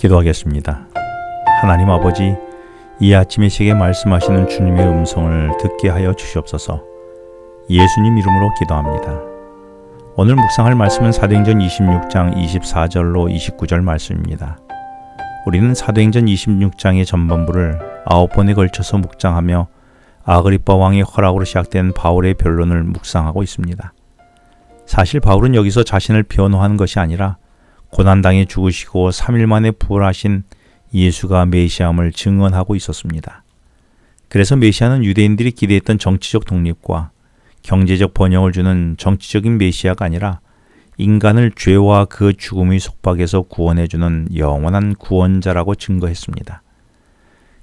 기도하겠습니다. 하나님 아버지, 이 아침에 제게 말씀하시는 주님의 음성을 듣게 하여 주시옵소서. 예수님 이름으로 기도합니다. 오늘 묵상할 말씀은 사도행전 26장 24절로 29절 말씀입니다. 우리는 사도행전 26장의 전반부를 9번에 걸쳐서 묵상하며 아그리빠 왕의 허락으로 시작된 바울의 변론을 묵상하고 있습니다. 사실 바울은 여기서 자신을 변호하는 것이 아니라 고난당해 죽으시고 3일 만에 부활하신 예수가 메시아임을 증언하고 있었습니다. 그래서 메시아는 유대인들이 기대했던 정치적 독립과 경제적 번영을 주는 정치적인 메시아가 아니라 인간을 죄와 그 죽음의 속박에서 구원해주는 영원한 구원자라고 증거했습니다.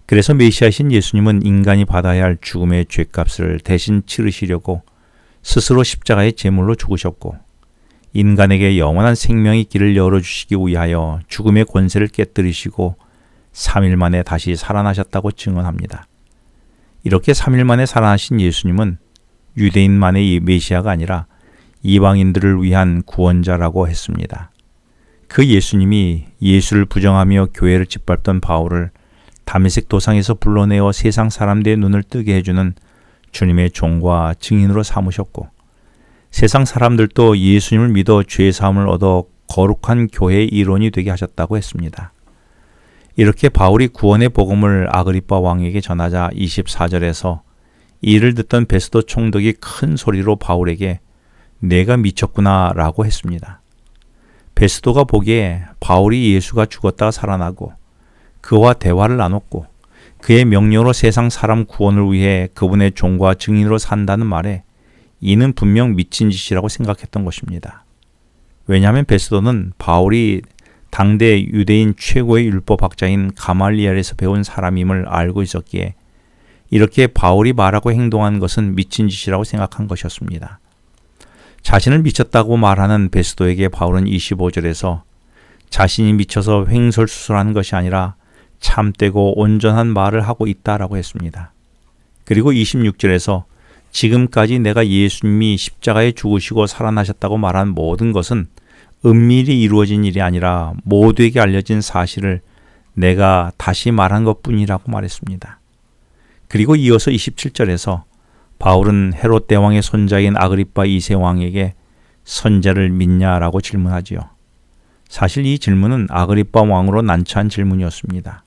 그래서 메시아이신 예수님은 인간이 받아야 할 죽음의 죄값을 대신 치르시려고 스스로 십자가의 제물로 죽으셨고, 인간에게 영원한 생명의 길을 열어주시기 위하여 죽음의 권세를 깨뜨리시고 3일 만에 다시 살아나셨다고 증언합니다. 이렇게 3일 만에 살아나신 예수님은 유대인만의 메시아가 아니라 이방인들을 위한 구원자라고 했습니다. 그 예수님이 예수를 부정하며 교회를 짓밟던 바울을 다메섹 도상에서 불러내어 세상 사람들의 눈을 뜨게 해주는 주님의 종과 증인으로 삼으셨고, 세상 사람들도 예수님을 믿어 죄사함을 얻어 거룩한 교회의 일원이 되게 하셨다고 했습니다. 이렇게 바울이 구원의 복음을 아그리빠 왕에게 전하자 24절에서 이를 듣던 베스도 총독이 큰 소리로 바울에게 내가 미쳤구나 라고 했습니다. 베스도가 보기에 바울이 예수가 죽었다가 살아나고 그와 대화를 나눴고 그의 명령으로 세상 사람 구원을 위해 그분의 종과 증인으로 산다는 말에 이는 분명 미친 짓이라고 생각했던 것입니다. 왜냐하면 베스도는 바울이 당대 유대인 최고의 율법학자인 가말리엘에서 배운 사람임을 알고 있었기에 이렇게 바울이 말하고 행동한 것은 미친 짓이라고 생각한 것이었습니다. 자신을 미쳤다고 말하는 베스도에게 바울은 25절에서 자신이 미쳐서 횡설수설하는 것이 아니라 참되고 온전한 말을 하고 있다라고 했습니다. 그리고 26절에서 지금까지 내가 예수님이 십자가에 죽으시고 살아나셨다고 말한 모든 것은 은밀히 이루어진 일이 아니라 모두에게 알려진 사실을 내가 다시 말한 것뿐이라고 말했습니다. 그리고 이어서 27절에서 바울은 헤롯 대왕의 손자인 아그리빠 2세 왕에게 선자를 믿냐라고 질문하지요. 사실 이 질문은 아그리빠 왕으로 난처한 질문이었습니다.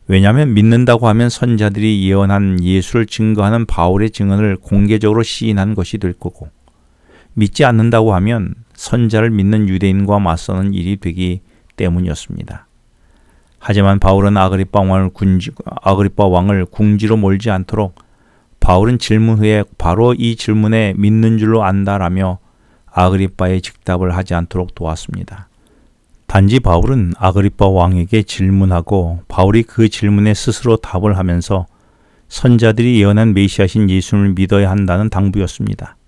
왜냐하면 믿는다고 하면 선자들이 예언한 예수를 증거하는 바울의 증언을 공개적으로 시인한 것이 될 거고, 믿지 않는다고 하면 선자를 믿는 유대인과 맞서는 일이 되기 때문이었습니다. 하지만 바울은 아그리빠 왕을 궁지로 몰지 않도록 바울은 질문 후에 바로 이 질문에 믿는 줄로 안다라며 아그리빠의 즉답을 하지 않도록 도왔습니다. 단지 바울은 아그리빠 왕에게 질문하고 바울이 그 질문에 스스로 답을 하면서 선자들이 예언한 메시아신 예수를 믿어야 한다는 당부였습니다.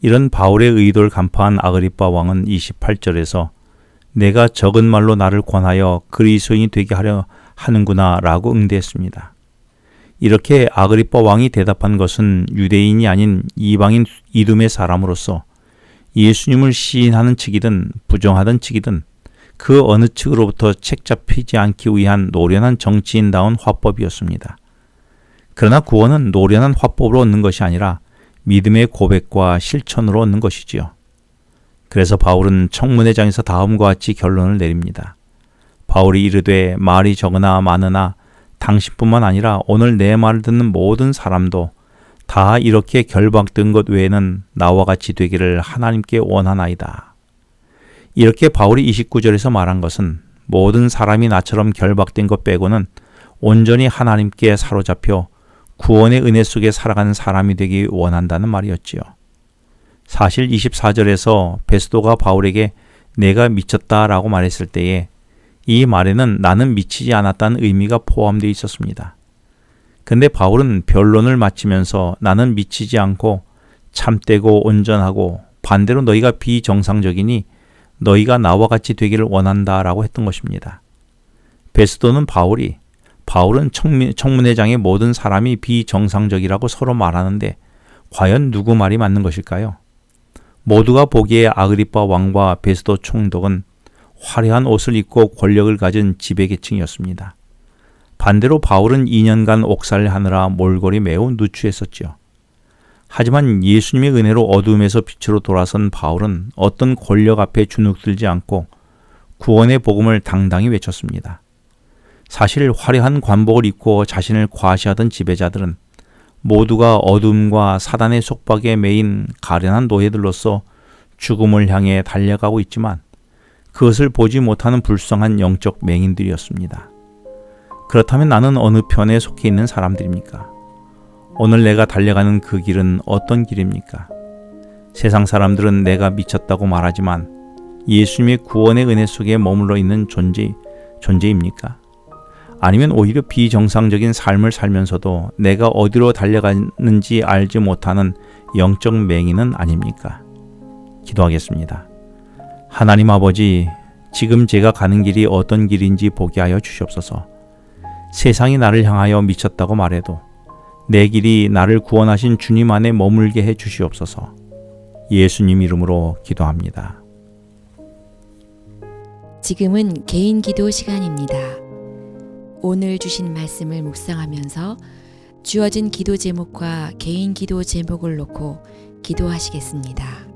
이런 바울의 의도를 간파한 아그리빠 왕은 28절에서 내가 적은 말로 나를 권하여 그리스도인이 되게 하려 하는구나 라고 응대했습니다. 이렇게 아그리빠 왕이 대답한 것은 유대인이 아닌 이방인 이둠의 사람으로서 예수님을 시인하는 측이든 부정하던 측이든 그 어느 측으로부터 책잡히지 않기 위한 노련한 정치인다운 화법이었습니다. 그러나 구원은 노련한 화법으로 얻는 것이 아니라 믿음의 고백과 실천으로 얻는 것이지요. 그래서 바울은 청문회장에서 다음과 같이 결론을 내립니다. 바울이 이르되 말이 적으나 많으나 당신뿐만 아니라 오늘 내 말을 듣는 모든 사람도 다 이렇게 결박된 것 외에는 나와 같이 되기를 하나님께 원하나이다. 이렇게 바울이 29절에서 말한 것은 모든 사람이 나처럼 결박된 것 빼고는 온전히 하나님께 사로잡혀 구원의 은혜 속에 살아가는 사람이 되기 원한다는 말이었지요. 사실 24절에서 베스도가 바울에게 내가 미쳤다라고 말했을 때에 이 말에는 나는 미치지 않았다는 의미가 포함되어 있었습니다. 근데 바울은 변론을 마치면서 나는 미치지 않고 참되고 온전하고 반대로 너희가 비정상적이니 너희가 나와 같이 되기를 원한다라고 했던 것입니다. 베스도는 바울은 청문회장의 모든 사람이 비정상적이라고 서로 말하는데 과연 누구 말이 맞는 것일까요? 모두가 보기에 아그리빠 왕과 베스도 총독은 화려한 옷을 입고 권력을 가진 지배계층이었습니다. 반대로 바울은 2년간 옥살하느라 몰골이 매우 누추했었지요. 하지만 예수님의 은혜로 어둠에서 빛으로 돌아선 바울은 어떤 권력 앞에 주눅들지 않고 구원의 복음을 당당히 외쳤습니다. 사실 화려한 관복을 입고 자신을 과시하던 지배자들은 모두가 어둠과 사단의 속박에 매인 가련한 노예들로서 죽음을 향해 달려가고 있지만 그것을 보지 못하는 불쌍한 영적 맹인들이었습니다. 그렇다면 나는 어느 편에 속해 있는 사람들입니까? 오늘 내가 달려가는 그 길은 어떤 길입니까? 세상 사람들은 내가 미쳤다고 말하지만 예수님의 구원의 은혜 속에 머물러 있는 존재입니까? 아니면 오히려 비정상적인 삶을 살면서도 내가 어디로 달려가는지 알지 못하는 영적 맹인은 아닙니까? 기도하겠습니다. 하나님 아버지, 지금 제가 가는 길이 어떤 길인지 보게 하여 주시옵소서. 세상이 나를 향하여 미쳤다고 말해도 내 길이 나를 구원하신 주님 안에 머물게 해 주시옵소서. 예수님 이름으로 기도합니다. 지금은 개인 기도 시간입니다. 오늘 주신 말씀을 묵상하면서 주어진 기도 제목과 개인 기도 제목을 놓고 기도하시겠습니다.